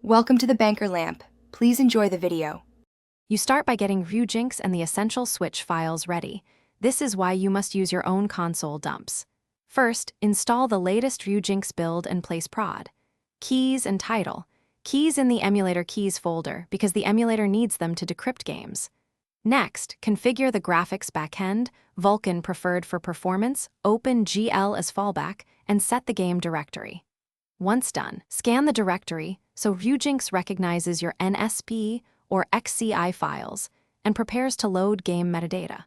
Welcome to the Banker Lamp. Please enjoy the video. You start by getting Ryujinx and the essential switch files ready. This is why you must use your own console dumps. First, install the latest Ryujinx build and place prod. Keys and title. Keys in the emulator keys folder because the emulator needs them to decrypt games. Next, configure the graphics backend, Vulkan preferred for performance, open GL as fallback, and set the game directory. Once done, scan the directory so Ryujinx recognizes your NSP or XCI files and prepares to load game metadata.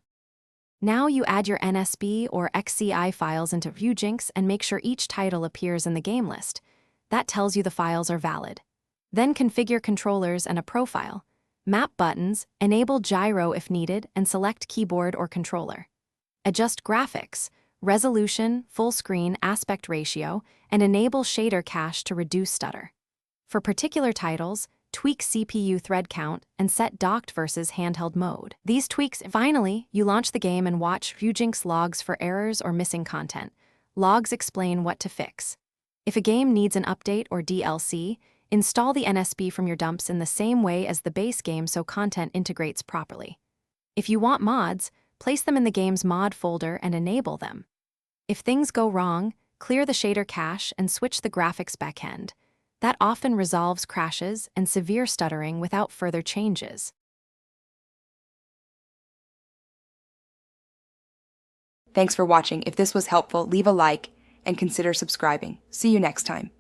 Now you add your NSP or XCI files into Ryujinx and make sure each title appears in the game list. That tells you the files are valid. Then configure controllers and a profile. Map buttons, enable gyro if needed, and select keyboard or controller. Adjust graphics, resolution, full screen, aspect ratio, and enable shader cache to reduce stutter. For particular titles, tweak CPU thread count and set docked versus handheld mode. These tweaks, finally, you launch the game and watch Ryujinx logs for errors or missing content. Logs explain what to fix. If a game needs an update or DLC, install the NSP from your dumps in the same way as the base game so content integrates properly. If you want mods, place them in the game's mod folder and enable them. If things go wrong, clear the shader cache and switch the graphics backend. That often resolves crashes and severe stuttering without further changes. Thanks for watching. If this was helpful, leave a like and consider subscribing. See you next time.